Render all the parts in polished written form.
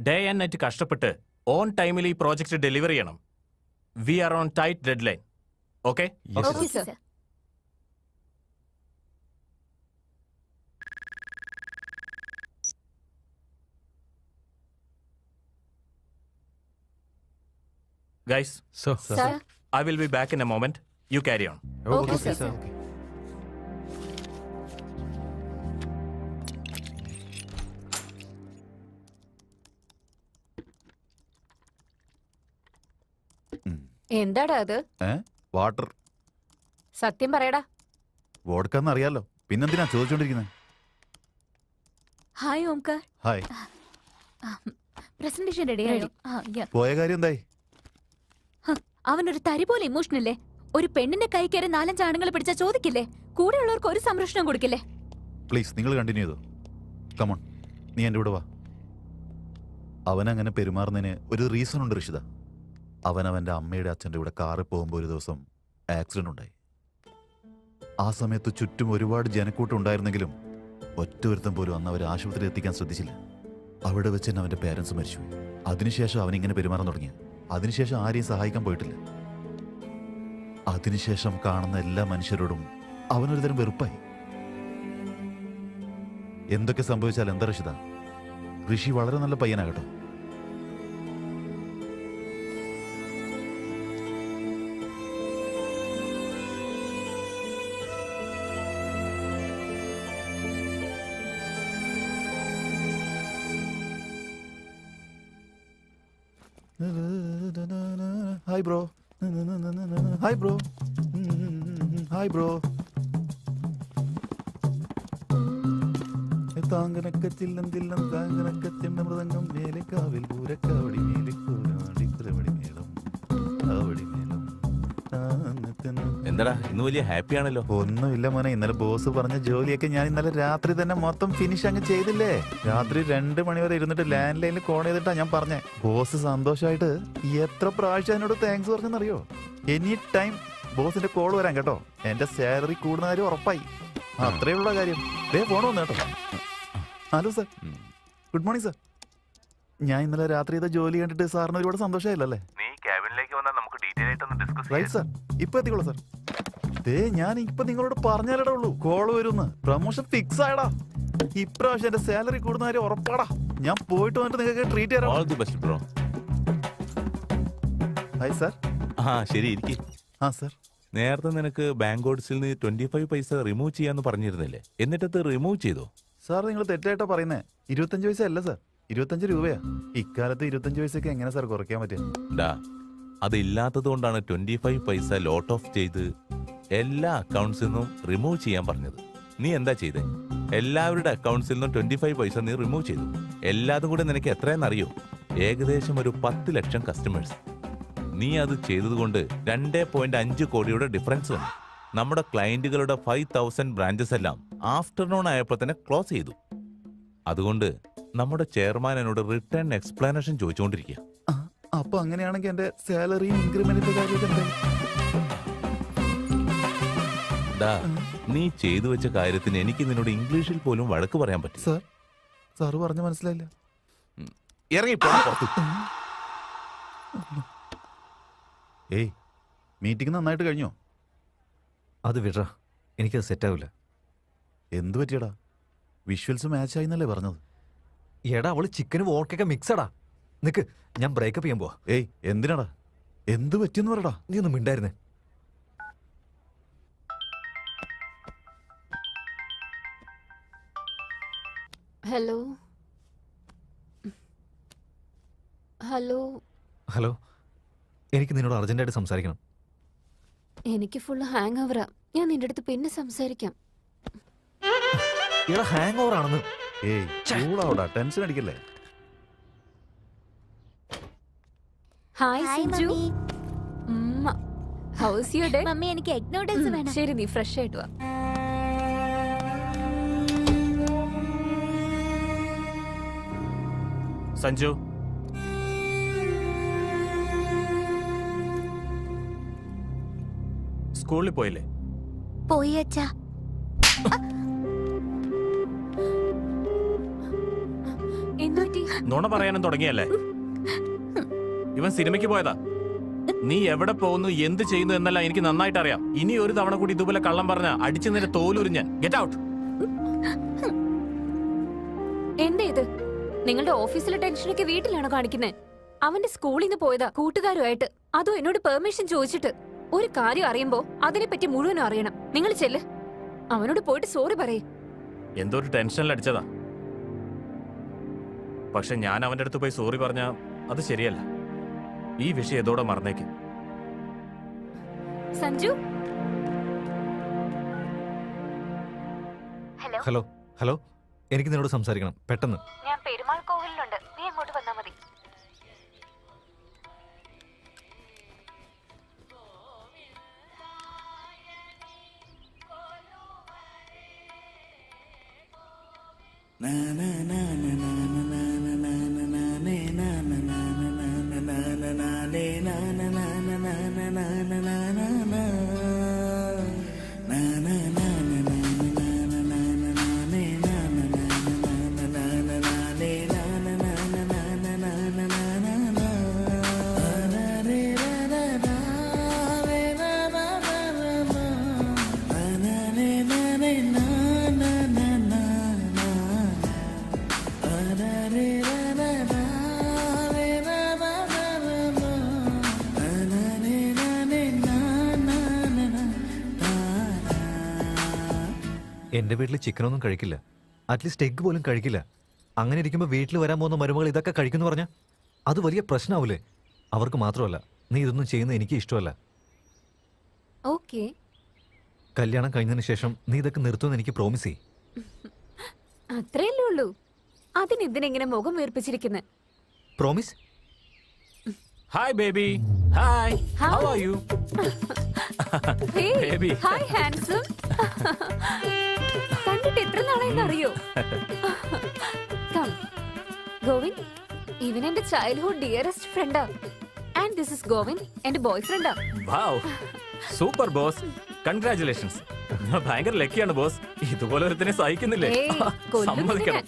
Day and night കഷ്ടപ്പെട്ട് on ടൈമിൽ ഈ പ്രോജക്റ്റ് ഡെലിവർ ചെയ്യണം. We are on tight deadline. Okay? Okay sir. Guys, Sir. I will be back in a moment. You carry on. Okay, sir. എന്താടാ അത്? Water. സത്യം പറയടാ. വോഡ്ക്കാന്ന് അറിയാലോ, പിന്നെന്തിനാ ചോദിച്ചോണ്ടിരിക്കുന്നത്? ഹായ് ഓംകാർ. ഹായ്. പ്രസന്റേഷൻ റെഡിയായോ? പോയ കാര്യം എന്തായി? അവനൊരു തരി പോലെ ഇമോഷണല്ലേ. ഒരു പെണ്ണിന്റെ കൈ കയറി 4-5 ആണുങ്ങൾ പിടിച്ചാ ചോദിക്കില്ലേ? കൂടെയുള്ളവർക്ക് ഒരു സംരക്ഷണം കൊടുക്കില്ലേ? പ്ലീസ് നിങ്ങൾ കണ്ടിന്യൂ ചെയ്തോ. കമോൺ, നീ എൻ്റെ കൂടെ വാ. അവനങ്ങനെ പെരുമാറുന്നതിന് ഒരു റീസൺ ഉണ്ട് ഋഷിത. അവൻ്റെ അമ്മയുടെ അച്ഛൻ്റെ കൂടെ കാറിൽ പോകുമ്പോൾ ഒരു ദിവസം ആക്സിഡന്റ് ഉണ്ടായി. ആ സമയത്ത് ചുറ്റും ഒരുപാട് ജനക്കൂട്ടം ഉണ്ടായിരുന്നെങ്കിലും ഒറ്റ ഒരുത്തം പോലും അന്ന് അവർ ആശുപത്രിയിൽ എത്തിക്കാൻ ശ്രദ്ധിച്ചില്ല. അവിടെ വെച്ച് തന്നെ അവൻ്റെ പേരൻസ് മരിച്ചുപോയി. അതിനുശേഷം അവനിങ്ങനെ പെരുമാറാൻ തുടങ്ങി. അതിനുശേഷം ആരെയും സഹായിക്കാൻ പോയിട്ടില്ല. അതിനുശേഷം കാണുന്ന എല്ലാ മനുഷ്യരോടും അവനൊരു തരം വെറുപ്പായി. എന്തൊക്കെ സംഭവിച്ചാൽ എന്താ ഋഷിത, ഋഷി വളരെ നല്ല പയ്യനാകട്ടോ. Hi bro. Hi bro. Hi bro. താങ്കനക്ക ചില്ലം ചില്ലം താങ്കനക്ക ചെണ്ട മൃദംഗം മേലക്കാവിൽ പൂരക്കാവടി മേലക്കൂരമടി മേളം കാവടി മേളം. എന്താടാ ഇന്ന് വലിയ ഹാപ്പി ആണല്ലോ? ഒന്നുമില്ല മോനെ, ഇന്നലെ ബോസ് പറഞ്ഞ ജോലിയൊക്കെ ഞാൻ ഇന്നലെ രാത്രി തന്നെ മൊത്തം ഫിനിഷ് അങ്ങ് ചെയ്തില്ലേ. രാത്രി 2 മണി വരെ ഇരുന്നിട്ട് ലാൻഡ് ലൈനിൽ കോൾ ചെയ്തിട്ടാ ഞാൻ പറഞ്ഞേ. ബോസ് സന്തോഷമായിട്ട് എത്ര പ്രാവശ്യം അതിനോട് താങ്ക്സ് പറഞ്ഞെന്നറിയോ? എനി ടൈം ബോസിന്റെ കോൾ വരാൻ കേട്ടോ. എന്റെ സാലറി കൂടുന്ന കാര്യം ഉറപ്പായി. അത്രയുള്ള കാര്യം. ഫോൺ വന്നു കേട്ടോ. Hello sir, good morning sir. ഞാൻ ഇന്നലെ രാത്രി ചെയ്ത ജോലി കണ്ടിട്ട് സാറിന് ഒരുപാട് സന്തോഷമായില്ലേ? റൈറ്റ് സാർ, ഇപ്പൊ എത്തിക്കോളൂ സാർ. ഞാൻ ഇപ്പൊ നിങ്ങളോട് പറഞ്ഞാലേ ഉള്ളൂ കോള് വരുമെന്ന്. പ്രൊമോഷൻ ഫിക്സ് ആയടാ. ഇപ്രാവശ്യം എന്റെ സാലറി കൂടുന്ന കാര്യം ഉറപ്പാടാ. ഞാൻ പോയിട്ട് വന്നിട്ട് നിങ്ങൾക്ക് ട്രീറ്റ് ചെയ്യാം. All the best bro. Hi sir. ശരി ഇരിക്ക്. സാർ, നേരത്തെ നിനക്ക് ബാങ്ക് ഓഡ്സിൽ നിന്ന് 25 പൈസ റിമൂവ് ചെയ്യാന്ന് പറഞ്ഞിരുന്നില്ലേ? എന്നിട്ടത് റിമൂവ് ചെയ്തോ? സാർ നിങ്ങൾ തെറ്റായിട്ടാ പറയുന്നേ. 25 പൈസ അല്ല സാർ, 25 രൂപയാ. ഇക്കാലത്ത് 25 പൈസക്ക് എങ്ങനെ സാർ കുറയ്ക്കാൻ പറ്റുക? അതില്ലാത്തത് കൊണ്ടാണ് 25 പൈസ ലോട്ട് ഓഫ് ചെയ്ത് എല്ലാ അക്കൗണ്ട്സിൽ നിന്നും റിമൂവ് ചെയ്യാൻ പറഞ്ഞത്. നീ എന്താ ചെയ്തേ? എല്ലാവരുടെ അക്കൗണ്ട്സിൽ നിന്നും 25 പൈസ നീ റിമൂവ് ചെയ്തു. എല്ലാതും കൂടെ നിനക്ക് എത്രയെന്നറിയോ? ഏകദേശം ഒരു 10 ലക്ഷം കസ്റ്റമേഴ്സ്. നീ അത് ചെയ്തതുകൊണ്ട് 2.5 കോടിയുടെ ഡിഫറൻസ് വന്നു. നമ്മുടെ ക്ലയന്റുകളുടെ 5000 ബ്രാഞ്ചസ് എല്ലാം ആഫ്റ്റർനൂൺ ആയപ്പോൾ തന്നെ ക്ലോസ് ചെയ്തു. അതുകൊണ്ട് നമ്മുടെ ചെയർമാൻ എന്നോട് റിട്ടേൺ എക്സ്പ്ലനേഷൻ ചോദിച്ചുകൊണ്ടിരിക്കുക. അപ്പൊ അങ്ങനെയാണെങ്കിൽ എന്റെ സാലറിയും ഇൻക്രിമെന്റിന്റെ കാര്യമൊക്കെ നീ ചെയ്തു വെച്ച കാര്യത്തിന് എനിക്ക് നിന്നോട് ഇംഗ്ലീഷിൽ പോലും വഴക്ക് പറയാൻ പറ്റും. സാർ, സാറ് പറഞ്ഞ മനസ്സിലായില്ല. ഇറങ്ങിപ്പോ. ഏയ്, മീറ്റിംഗ് നന്നായിട്ട് കഴിഞ്ഞോ? അത് വിട, എനിക്കത് സെറ്റാവില്ല. എന്തു പറ്റിയടാ? വിഷ്വൽസ് മാച്ച് ആയിന്നല്ലേ പറഞ്ഞത്? എടാ, അവള് ചിക്കനും വോൾക്കൊക്കെ മിക്സടാ. നിക്ക്, ഞാൻ ബ്രേക്കപ്പ് ചെയ്യാൻ പോവാ. ഏയ്, എന്തിനാടാ? എന്ത് പറ്റിയെന്ന് പറടാ. നീ ഒന്നും മിണ്ടായിരുന്നേ. ഹലോ ഹലോ ഹലോ, എനിക്ക് നിന്നോട് അർജന്റായിട്ട് സംസാരിക്കണം. എനിക്ക് ഫുള്ള് ഹാങ് ഓവറാ. ഞാൻ നിന്റെ അടുത്ത് പിന്നെ സംസാരിക്കാം. എടാ, ഹാങ് ഓവർ ആണെന്ന്. ഏയ്, ചൂടാവടാ, ടെൻഷൻ അടിക്കല്ലേ. Hi Siju. How's your day? Mummy, എനിക്ക് എഗ് നൂഡിൽസ് വേണം. ശരി, നീ ഫ്രഷ് ആയിട്ട് വാ. സഞ്ജു, സ്കൂളിൽ പോയില്ലേ? പോയി അച്ഛാ. എന്തുപറ്റി? നുണ പറയാനും തുടങ്ങിയല്ലേ? ഇവൻ സിനിമയ്ക്ക് പോയതാ. നീ എവിടെ പോകുന്നു, എന്ത് ചെയ്യുന്നു എന്നല്ല എനിക്ക് നന്നായിട്ട് അറിയാം. ഇനി ഒരു തവണ കൂടി ഇതുപോലെ കള്ളം പറഞ്ഞ അടിച്ചു നിന്റെ തോലുരിഞ്ഞാൻ. Get out. എന്താ ഇത്? നിങ്ങളുടെ ഓഫീസിലെ ടെൻഷനൊക്കെ വീട്ടിലാണോ കാണിക്കുന്നത്? അവന്റെ സ്കൂളിൽ നിന്ന് പോയതാ കൂട്ടുകാരുമായിട്ട്, അതും എന്നോട് പെർമിഷൻ ചോദിച്ചിട്ട്. ഒരു കാര്യം അറിയുമ്പോ അതിനെപ്പറ്റി മുഴുവനും അറിയണം. നിങ്ങൾ ചെല്ല്, അവനോട് പോയിട്ട് സോറി പറയേ. എന്തോ ഒരു ടെൻഷനിൽ അടിച്ചതാ. പക്ഷെ ഞാൻ അവന്റെ അടുത്ത് പോയി സോറി പറഞ്ഞ അത് ശരിയല്ല. ഈ വിഷയം ഇതോടെ മറന്നേക്ക്. സഞ്ജു, ഹലോ ഹലോ, എനിക്ക് നിന്നോട് സംസാരിക്കണം പെട്ടെന്ന്. ഞാൻ പെരുമാൾ കോവിലുണ്ട്, നീ അങ്ങോട്ട് വന്നാ മതി. എന്റെ വീട്ടിൽ ചിക്കനൊന്നും കഴിക്കില്ല, അറ്റ്ലീസ്റ്റ് എഗ് പോലും കഴിക്കില്ല. അങ്ങനെ ഇരിക്കുമ്പോൾ വീട്ടിൽ വരാൻ പോകുന്ന മരുമകൾ ഇതൊക്കെ കഴിക്കുന്നു പറഞ്ഞാൽ അത് വലിയ പ്രശ്നമാവൂലേ? അവർക്ക് മാത്രമല്ല, നീ ഇതൊന്നും ചെയ്യുന്നത് എനിക്ക് ഇഷ്ടമല്ല. ഓക്കേ, കല്യാണം കഴിഞ്ഞതിന് ശേഷം നീ ഇതൊക്കെ നിർത്തുമെന്ന് എനിക്ക് പ്രോമിസ് ചെയ്യ്. അത്രയല്ലേ ഉള്ളൂ. അതിനെന്തിനെങ്ങനെ മുഖം വീർപ്പിച്ചിരിക്കുന്നത്? Promise. Hi baby. Hi. How are you? Baby. Hi handsome. കണ്ടിട്ട് എത്ര നാളായെന്ന് അറിയോ? ഗോവിൻ, ഇവൻ എന്റെ ചൈൽഡ്ഹുഡ് ഡിയറസ്റ്റ് ഫ്രണ്ടാ. ആൻഡ് ദിസ് ഇസ് ഗോവിൻ, എന്റെ ബോയ് ഫ്രണ്ടാ. Wow, super boss. കൺഗ്രാറ്റുലേഷൻസ്. ഭയങ്കര ലക്കിയാണ് ബോസ്. ഇതുപോലെ ഒരുത്തിനെ സഹിക്കുന്നില്ലേ? സമ്മതിക്കണം.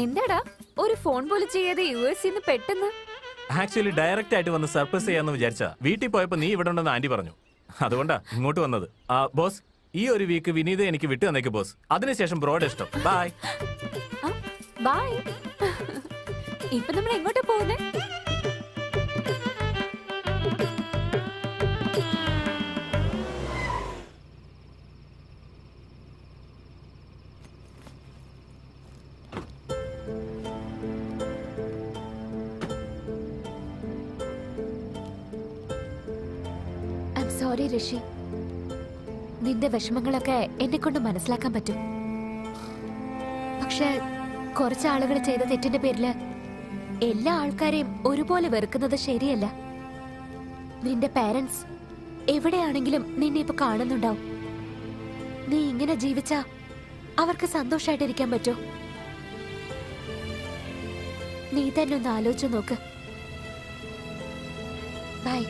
എന്താടാ ഒരു ഫോൺ പോലും ചെയ്യാതെ US പെട്ടെന്ന്? ആക്ച്വലി ഡയറക്റ്റ് ആയിട്ട് വന്ന് സർപ്രൈസ് ചെയ്യാന്ന് വിചാരിച്ചാ. വീട്ടിൽ പോയപ്പോ നീ ഇവിടെ ഉണ്ടെന്ന് ആന്റി പറഞ്ഞു, അതുകൊണ്ടാ ഇങ്ങോട്ട് വന്നത്. ബോസ്, ഈ ഒരു വീക്ക് വിനീത എനിക്ക് വിട്ടു തന്നേക്ക് ബോസ്. അതിനുശേഷം ബ്രോഡ് ഇഷ്ടം. Bye bye. ഇപ്പൊ നമ്മൾ എങ്ങോട്ടാ പോകുന്നേ? സോറി ഋഷി, നിന്റെ വിഷമങ്ങളൊക്കെ എന്നെ കൊണ്ട് മനസ്സിലാക്കാൻ പറ്റും. പക്ഷെ കുറച്ച് ആളുകൾ ചെയ്ത തെറ്റിന്റെ പേരില് എല്ലാ ആൾക്കാരെയും ഒരുപോലെ വെറുക്കുന്നത് ശരിയല്ല. നിന്റെ പേരൻസ് എവിടെയാണെങ്കിലും നിന്നെ ഇപ്പൊ കാണുന്നുണ്ടാവും. നീ ഇങ്ങനെ ജീവിച്ചാ അവർക്ക് സന്തോഷായിട്ടിരിക്കാൻ പറ്റോ? നീ തന്നെ ഒന്ന് ആലോചിച്ചു നോക്ക്. ബൈ.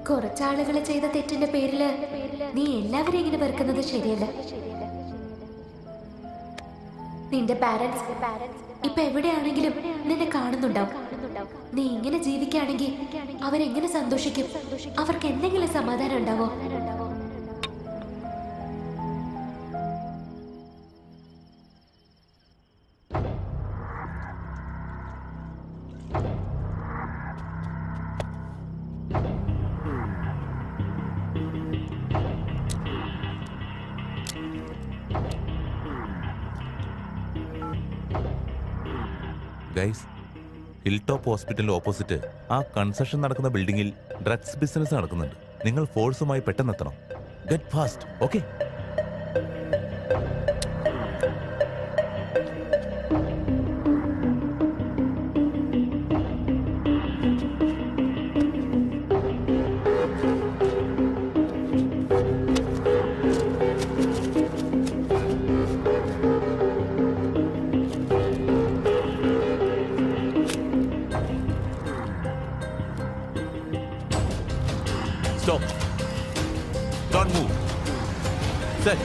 കുറച്ചാളുകൾ ചെയ്ത തെറ്റിന്റെ പേരില് നീ എല്ലാവരെയും ഇങ്ങനെ വെറുക്കുന്നത് ശരിയല്ല. നിന്റെ പാരന്റ്സ് ഇപ്പൊ എവിടെയാണെങ്കിലും നിന്നെ കാണുന്നുണ്ടാവും. നീ ഇങ്ങനെ ജീവിക്കുകയാണെങ്കിൽ അവരെങ്ങനെ സന്തോഷിക്കും? അവർക്ക് എന്തെങ്കിലും സമാധാനം ഉണ്ടാവോ? ഗൈസ്, ഹിൽ ടോപ്പ് ഹോസ്പിറ്റലിന് ഓപ്പോസിറ്റ് ആ കൺസ്ട്രക്ഷൻ നടക്കുന്ന ബിൽഡിംഗിൽ ഡ്രഗ്സ് ബിസിനസ് നടക്കുന്നുണ്ട്. നിങ്ങൾ ഫോഴ്സുമായി പെട്ടെന്ന് എത്തണം. Get fast, okay? Stop. Don't move. Set.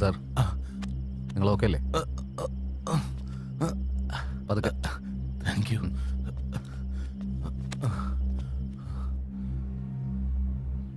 Sir നിങ്ങൾ ഓക്കെ അല്ലേ?